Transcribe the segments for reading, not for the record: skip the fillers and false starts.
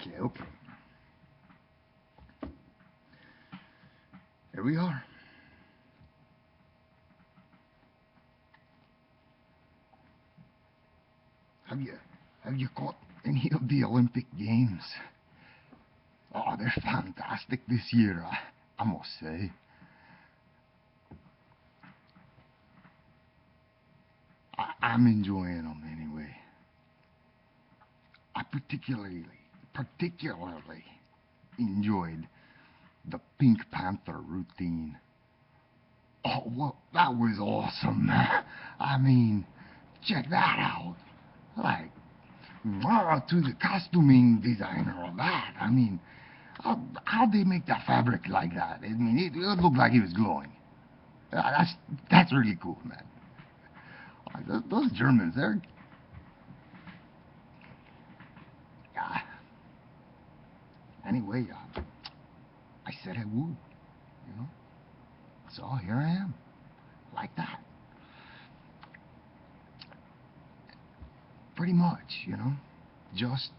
Okay, okay. Here we are. Have you caught any of the Olympic Games? Oh, they're fantastic this year, I must say. I'm enjoying them anyway. I particularly enjoyed the Pink Panther routine. Oh, well, that was awesome. I mean, check that out. Like, to the costuming designer of that. I mean, how'd they make that fabric like that? I mean, it looked like it was glowing. That's really cool, man. Those Germans, they're... Anyway, I said I would, you know? So here I am, like that. Pretty much, you know? Just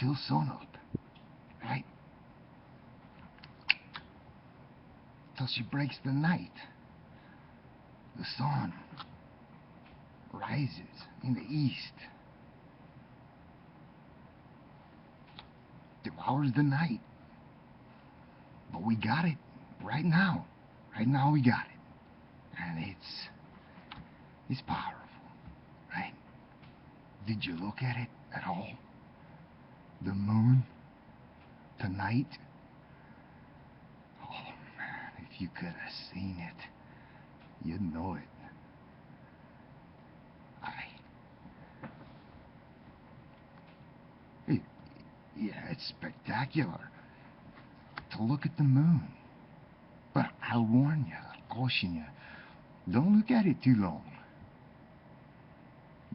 till sunup, right? Till she breaks the night. The sun rises in the east, devours the night. But we got it right now. Right now we got it. And it's powerful, right? Did you look at it at all? The moon tonight? Oh man, if you could have seen it, you'd know it. Yeah, it's spectacular to look at the moon. But I'll warn you, I'll caution you, don't look at it too long.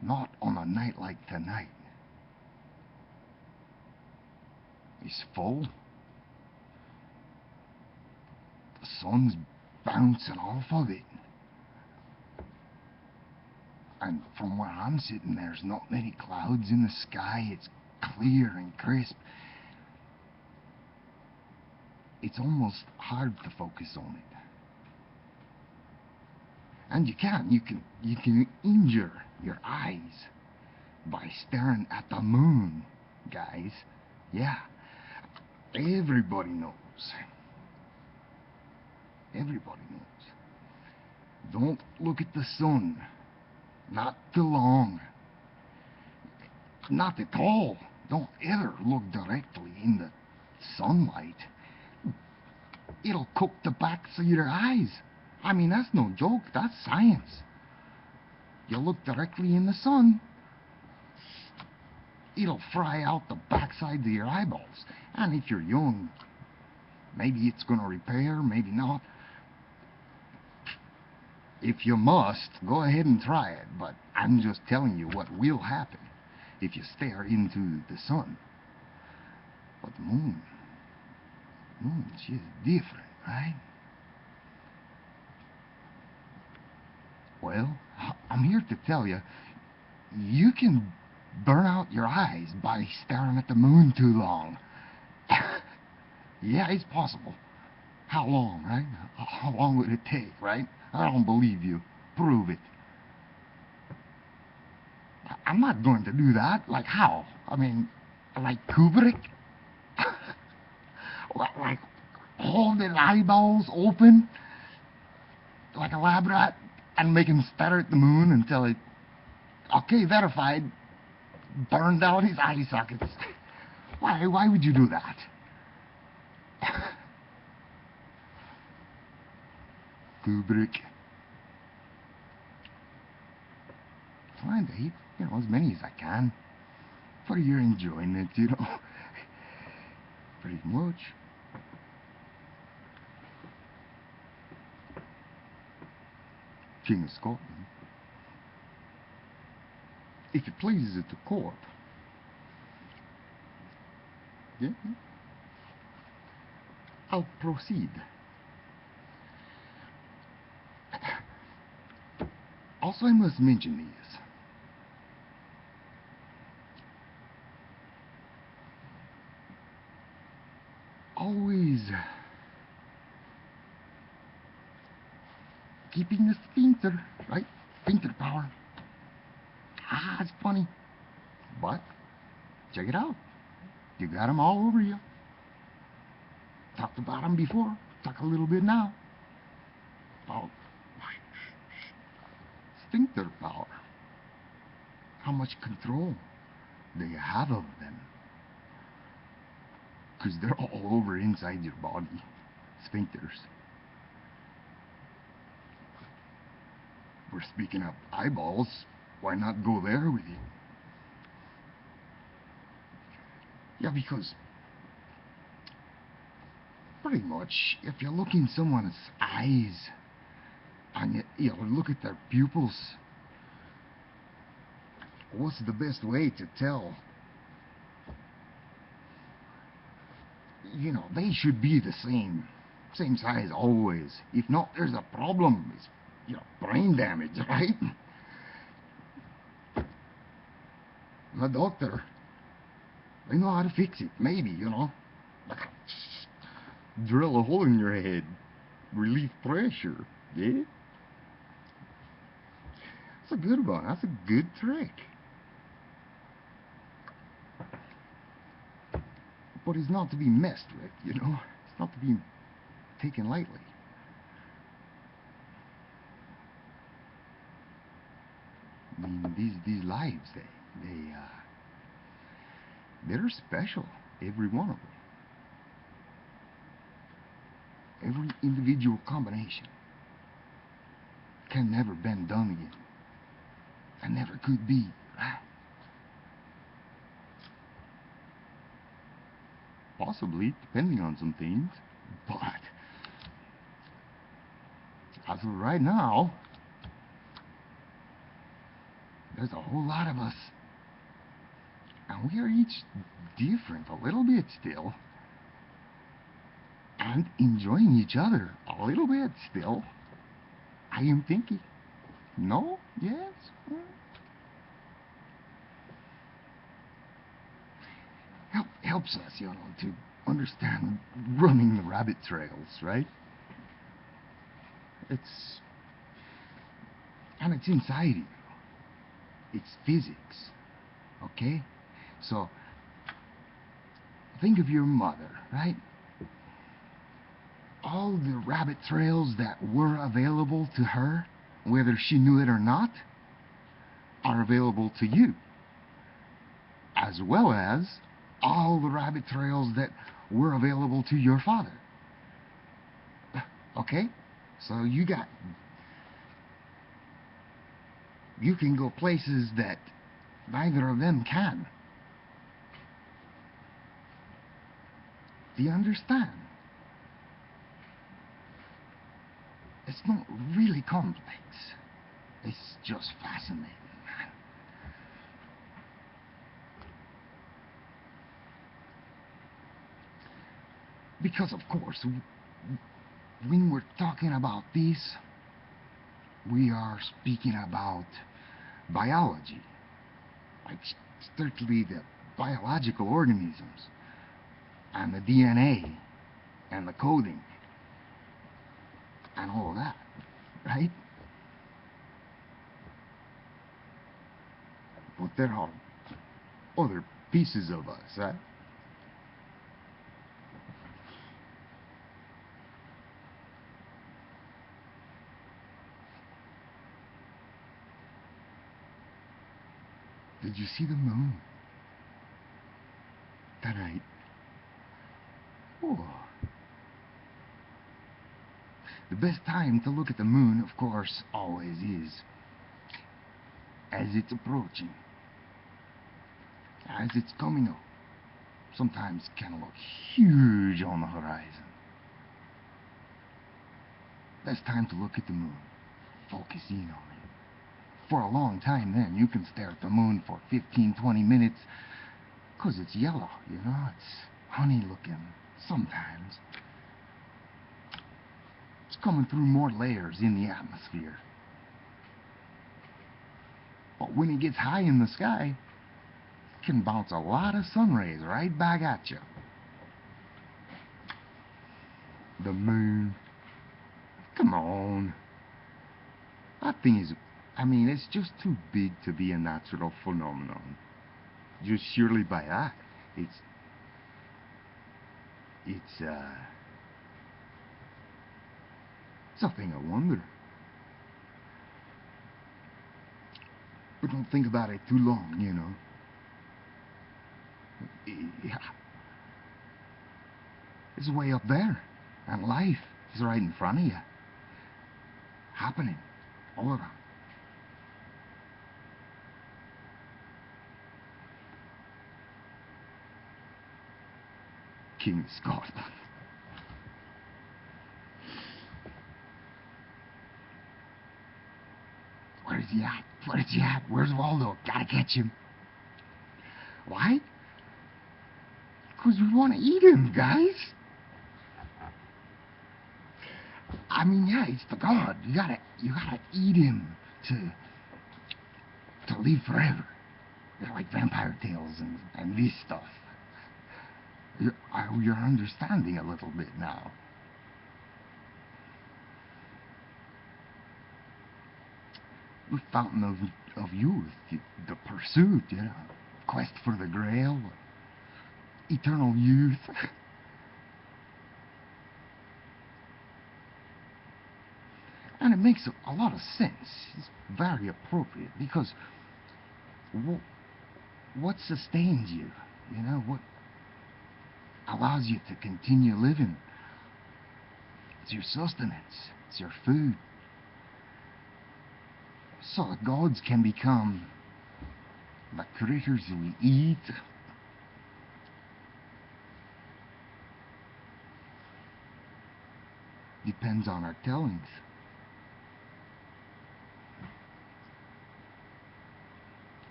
Not on a night like tonight. It's full. The sun's bouncing off of it. And from where I'm sitting, there's not many clouds in the sky. It's clear and crisp. It's almost hard to focus on it. And you can injure your eyes by staring at the moon, guys. Yeah, everybody knows. Everybody knows. Don't look at the sun. Not too long. Not at all. Don't ever look directly in the sunlight. It'll cook the backs of your eyes. I mean, that's no joke. That's science. You look directly in the sun, it'll fry out the backside of your eyeballs. And if you're young, maybe it's going to repair, maybe not. If you must, go ahead and try it. But I'm just telling you what will happen if you stare into the sun. But the moon, she's different, right? Well, I'm here to tell you, you can burn out your eyes by staring at the moon too long. Yeah, it's possible. How long, right? How long would it take, right? I don't believe you. Prove it. I'm not going to do that. Like how? I mean, like Kubrick? Like hold his eyeballs open like a lab rat and make him stare at the moon until it, okay, verified, burned out his eye sockets. Why would you do that? Kubrick. Fine to eat, you know, as many as I can. For your enjoyment, you know. Pretty much. King of Scotland. If it pleases the court. Yeah. I'll proceed. Also, I must mention this. keeping the sphincter, right? Sphincter power. Ah, it's funny. But, check it out. You got 'em all over you. Talked about 'em before. Talk a little bit now. About sphincter power. How much control do you have of them? Because they're all over inside your body. Sphincters. We're speaking of eyeballs. Why not go there with you? Yeah, because pretty much if you look in someone's eyes and you look at their pupils, what's the best way to tell? You know, they should be the same size always. If not, there's a problem. It's, you know, brain damage, right? The doctor, they know how to fix it, maybe, you know. Drill a hole in your head, relieve pressure, yeah? That's a good one. That's a good trick. But it's not to be messed with, you know. It's not to be taken lightly. I mean, these lives, they're special, every one of them. Every individual combination can never been done again. And never could be, right? Possibly, depending on some things. But as of right now, there's a whole lot of us. And we are each different a little bit still. And enjoying each other a little bit still. I am thinking. No? Yes? Helps us, you know, to understand running the rabbit trails, right? It's inside you. It's physics, okay? So think of your mother, right? All the rabbit trails that were available to her, whether she knew it or not, are available to you, as well as all the rabbit trails that were available to your father. Okay? So you can go places that neither of them can. Do you understand? It's not really complex. It's just fascinating, man. Because, of course, when we're talking about this, we are speaking about biology, like strictly the biological organisms, and the DNA, and the coding, and all of that, right? But there are other pieces of us, right? Did you see the moon tonight? Oh. The best time to look at the moon, of course, always is as it's approaching, as it's coming up. Sometimes it can look huge on the horizon. Best time to look at the moon. Focus in on it. For a long time then, you can stare at the moon for 15, 20 minutes, 'cause it's yellow, you know, it's honey looking, sometimes. It's coming through more layers in the atmosphere. But when it gets high in the sky, can bounce a lot of sun rays right back at you. the moon. Come on. That thing is, I mean, it's just too big to be a natural phenomenon. Just surely by that, it's something of wonder. But don't think about it too long, you know. Yeah. It's way up there, and life is right in front of you, happening all around. King of Scotland. Where's he at? Where's he at? Where's Waldo? Gotta catch him. Why? Because we want to eat him, guys. I mean, yeah, he's the god. You gotta eat him to live forever. They're like vampire tales and this stuff. You're understanding a little bit now. The fountain of youth, the pursuit, you know, quest for the grail, eternal youth. And it makes a lot of sense. It's very appropriate because what sustains you? You know, what allows you to continue living? It's your sustenance. It's your food. So the gods can become the critters we eat. Depends on our tellings.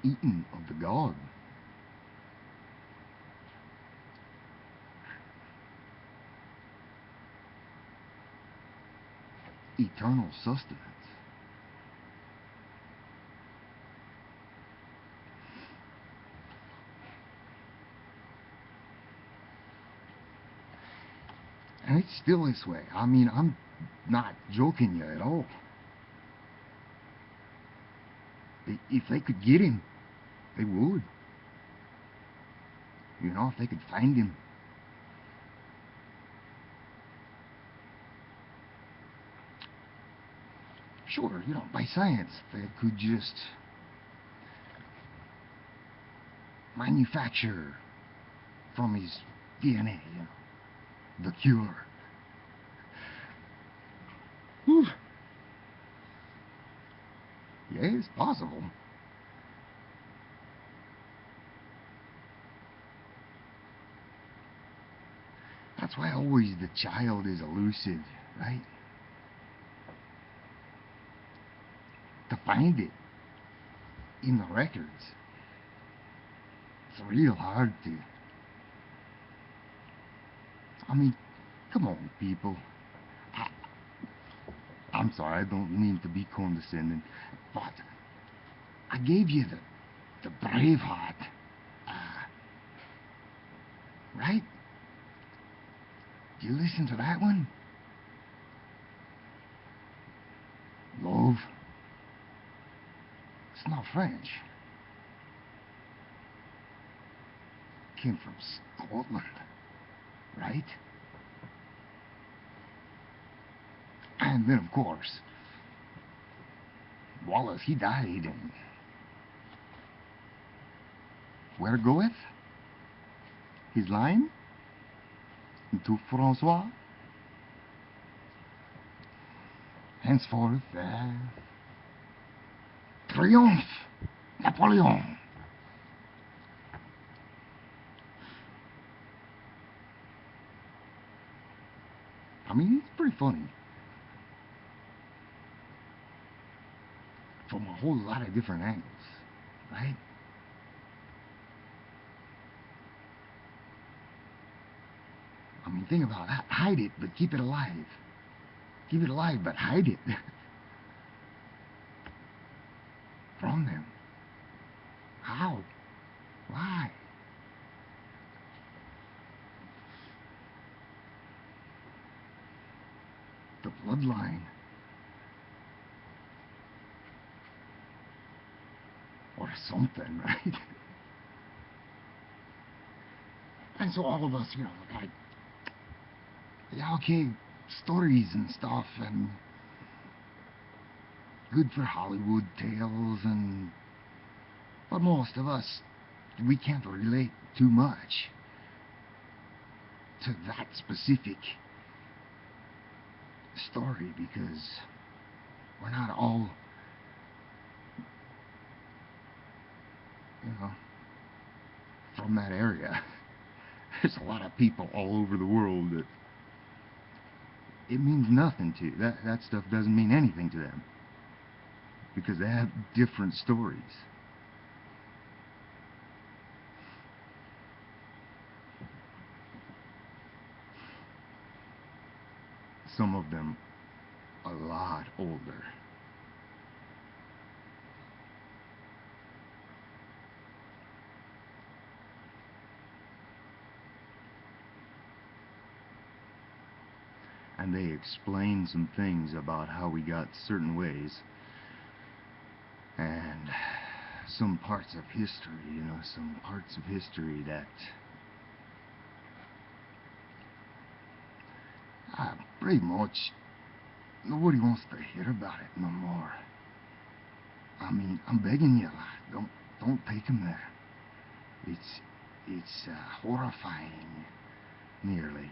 Eaten of the god. Eternal sustenance. And it's still this way. I mean, I'm not joking you at all. If they could get him, they would. You know, if they could find him. Sure, you know, by science, they could just manufacture from his DNA, you know, the cure. Whew. Yeah, it's possible. That's why always the child is elusive, right? To find it in the records, it's real hard to. I mean, come on, people. I'm sorry, I don't mean to be condescending, but I gave you the Braveheart, right? You listen to that one? Love. It's not French. It came from Scotland, right? And then, of course, Wallace, he died, and where goeth his line? To Francois. Henceforth, triomphe, Napoleon. I mean, it's pretty funny. From a whole lot of different angles, right? I mean, think about that. Hide it, but keep it alive. Keep it alive, but hide it from them. How? Why? bloodline. Or something, right? And so all of us, like, yeah, okay, stories and stuff, and good for Hollywood tales, but most of us, we can't relate too much to that specific story because we're not all, from that area. There's a lot of people all over the world that it means nothing to. That stuff doesn't mean anything to them because they have different stories. Some of them a lot older. And they explain some things about how we got certain ways and some parts of history, some parts of history that pretty much nobody wants to hear about it no more. I mean, I'm begging you, lad, don't take him there. It's horrifying, nearly,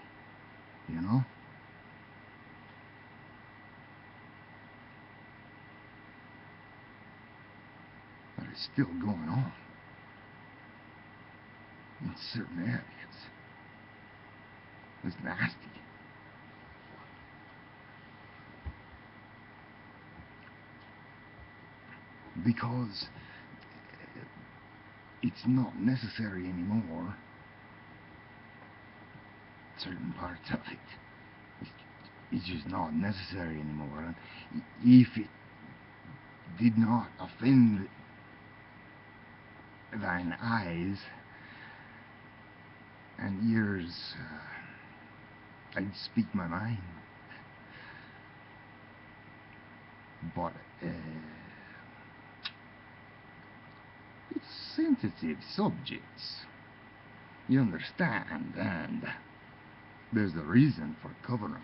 But it's still going on in certain areas. It's nasty. Because it's not necessary anymore. Certain parts of it. It's just not necessary anymore. And if it did not offend thine eyes and ears, I'd speak my mind. But it's sensitive subjects, you understand, and there's a reason for covering them.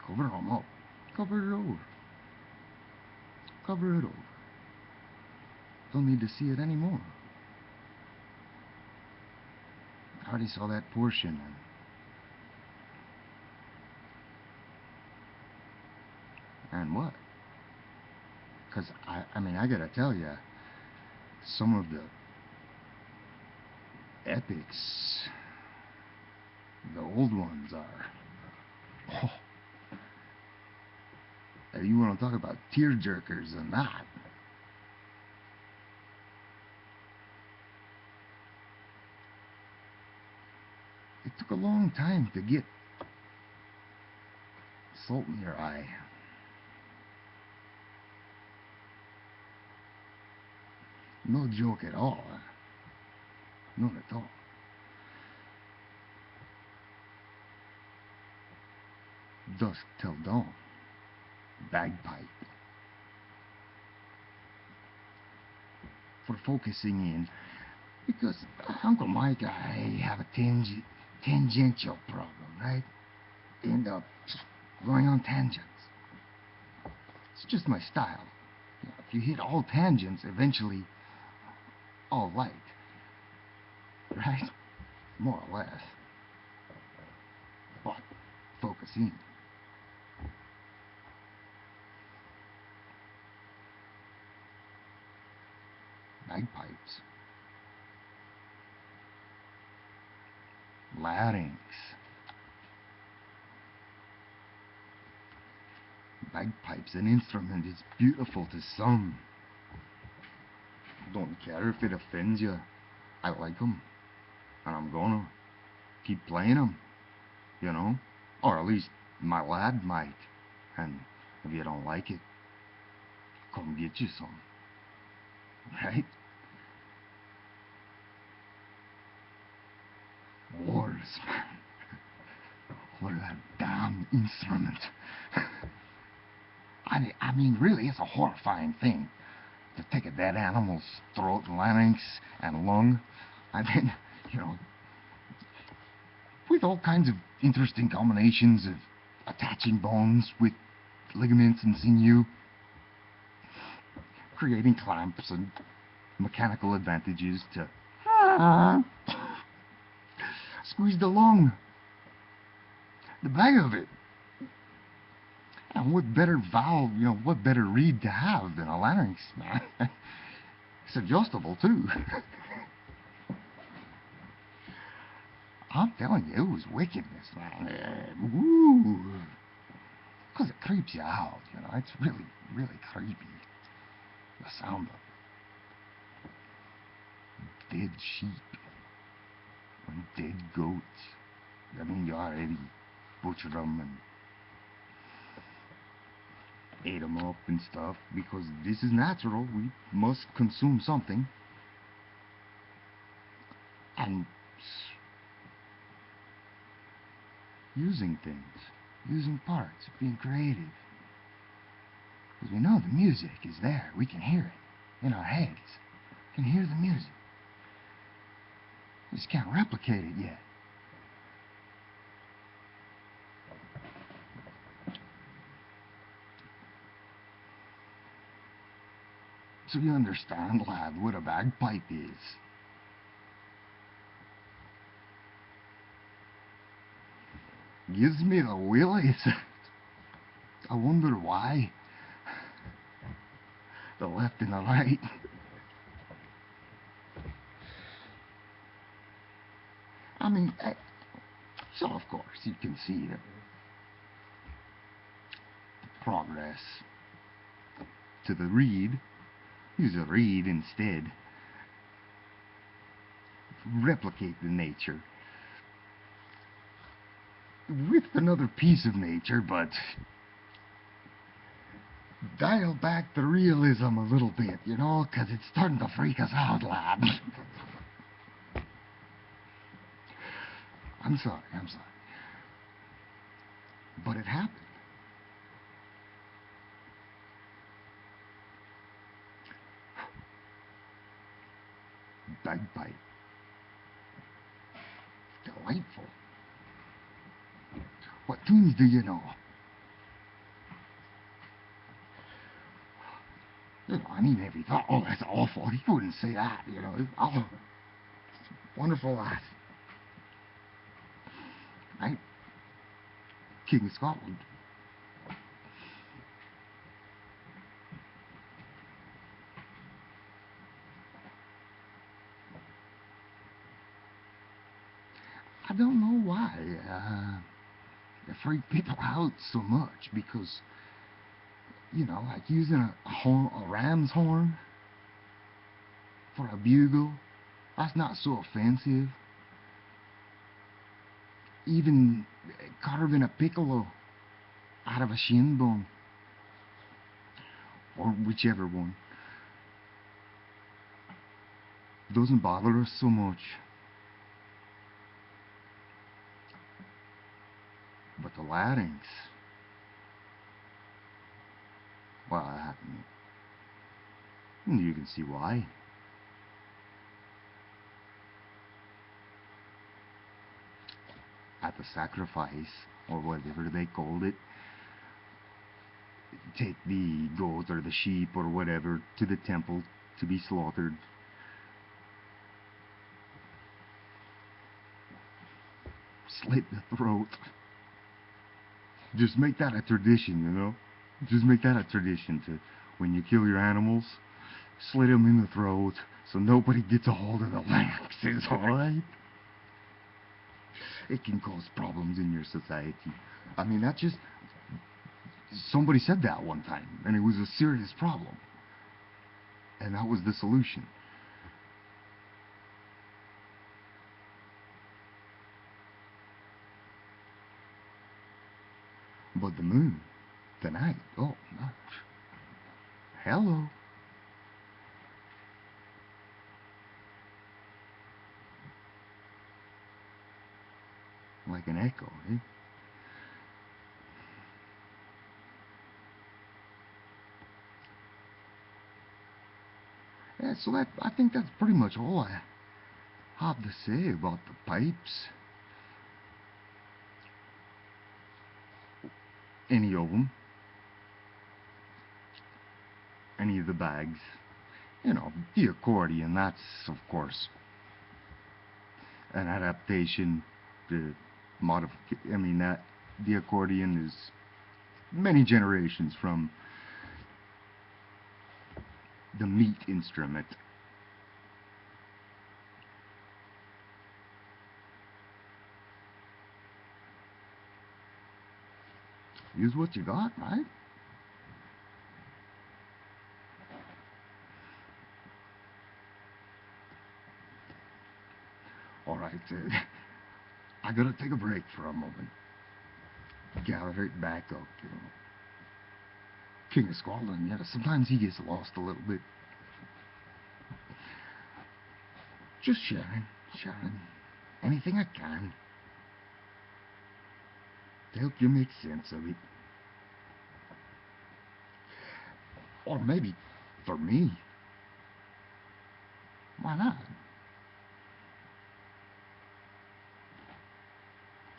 Cover them up. Cover it over. Cover it over. Don't need to see it anymore. I already saw that portion. And what? Because, I mean, I gotta tell you, some of the epics, the old ones are, you want to talk about tear-jerkers and that. It took a long time to get salt in your eye. No joke at all. None at all. Dusk till dawn. Bagpipe. For focusing in, because Uncle Mike, I have a tangential problem, right? End up going on tangents. It's just my style. If you hit all tangents, eventually all light, right? More or less. But focus in. Bagpipes. Larynx. Bagpipes, an instrument, is beautiful to some. Don't care if it offends you. I like them. And I'm gonna keep playing them, Or at least my lad might. And if you don't like it, come get you some. Right? Wars, man. What a damn instrument. I mean, really, it's a horrifying thing to take a dead animal's throat and larynx and lung, and then, you know, with all kinds of interesting combinations of attaching bones with ligaments and sinew, creating clamps and mechanical advantages to squeeze the lung, the back of it. And what better valve, you know, what better reed to have than a larynx, man? It's adjustable, too. I'm telling you, it was wickedness, man. Ooh. Because it creeps you out, you know. It's really, really creepy. The sound of dead sheep and dead goats. I mean, you already butchered them and ate them up and stuff, because this is natural. We must consume something. And using things, using parts, being creative. Because we know the music is there. We can hear it in our heads. We can hear the music. We just can't replicate it yet. So you understand, lad, what a bagpipe is. Gives me the willies. I wonder why. The left and the right. I mean, so of course you can see the progress to the reed. Use a reed instead. Replicate the nature with another piece of nature, but dial back the realism a little bit, you know, because it's starting to freak us out, lad. I'm sorry. But it happened. Bagpipe. Delightful. What tunes do you know? You know, I mean, if he thought, oh, that's awful, he wouldn't say that, you know. Oh, wonderful lad. Right? King of Scotland. I don't know why they freak people out so much, because, you know, like using a ram's horn for a bugle, that's not so offensive. Even carving a piccolo out of a shin bone, or whichever one, doesn't bother us so much. But the larynx, well, you can see why. At the sacrifice, or whatever they called it, take the goat or the sheep or whatever to the temple to be slaughtered. Slit the throat. Just make that a tradition, you know? Just make that a tradition to, when you kill your animals, slit them in the throat so nobody gets a hold of the larynxes, alright? It can cause problems in your society. I mean, that just... Somebody said that one time, and it was a serious problem. And that was the solution. But the moon, tonight, oh, gosh. Hello. Like an echo, eh? Yeah, so I think that's pretty much all I have to say about the pipes. Any of them. Any of the bags. You know, the accordion, that's, of course, an adaptation, the I mean, that the accordion is many generations from the meat instrument. Use what you got, right? All right, I gotta take a break for a moment. Gather it back up, you know. King of Scotland, yeah, sometimes he gets lost a little bit. Just sharing anything I can to help you make sense of it. Or maybe for me. Why not?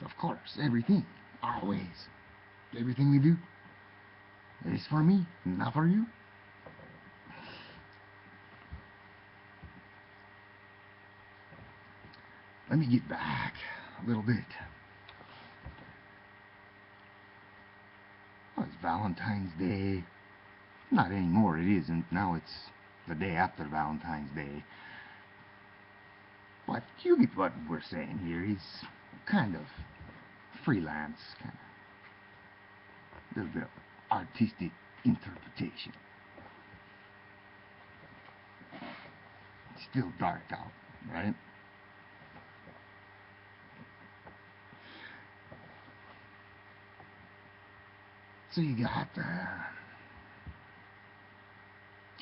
Of course, everything, always. Everything we do is for me, not for you. Let me get back a little bit. Well, it's Valentine's Day. Not anymore, it isn't. Now it's the day after Valentine's Day. But you get what we're saying here. He's kind of freelance, kind of a little bit of artistic interpretation. It's still dark out, right? So you got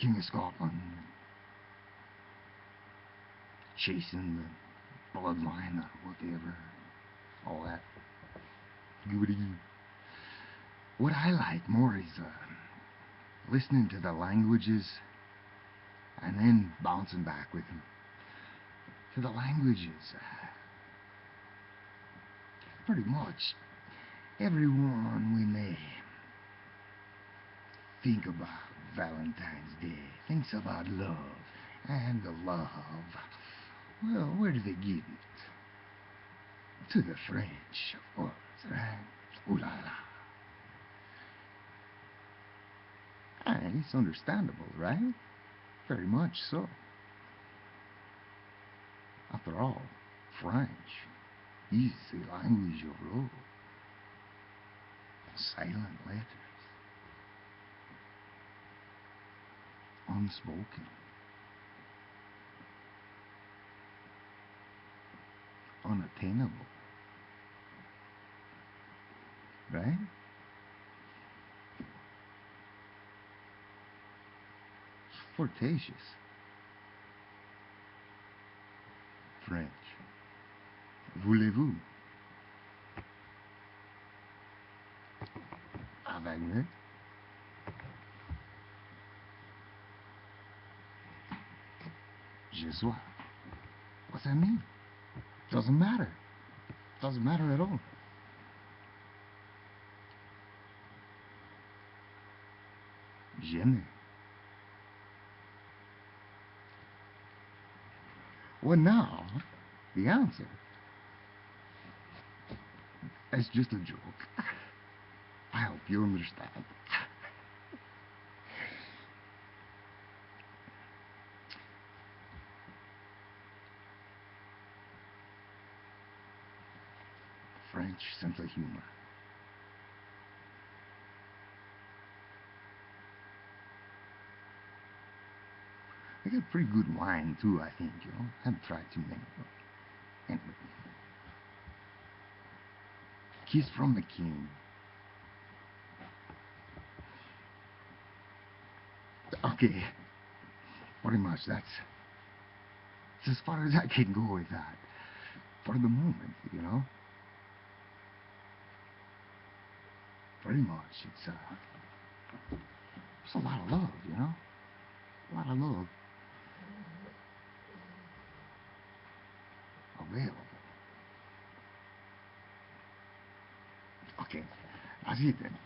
King of Scotland chasing the bloodline or whatever, all that goody. What I like more is listening to the languages and then bouncing back with them to the languages. Pretty much everyone we may think about Valentine's Day thinks about love, and the love, well, where do they give it? To the French, of course, right? Ooh la la. And it's understandable, right? Very much so. After all, French is the language of love. Silent letters. Unspoken. Unattainable. Right? Flirtatious. French. Voulez-vous? Wagner. Je sois. What's that mean? Doesn't matter. Doesn't matter at all. Jamais. Well, now, the answer is just a joke. I hope you understand. French sense of humor. They got pretty good wine too, I think, you know. I haven't tried too many, but anyway. Kiss from the King. Okay. Pretty much that's as far as I can go with that. For the moment, you know. Pretty much it's a lot of love, you know. A lot of love. available. Okay, that's it then.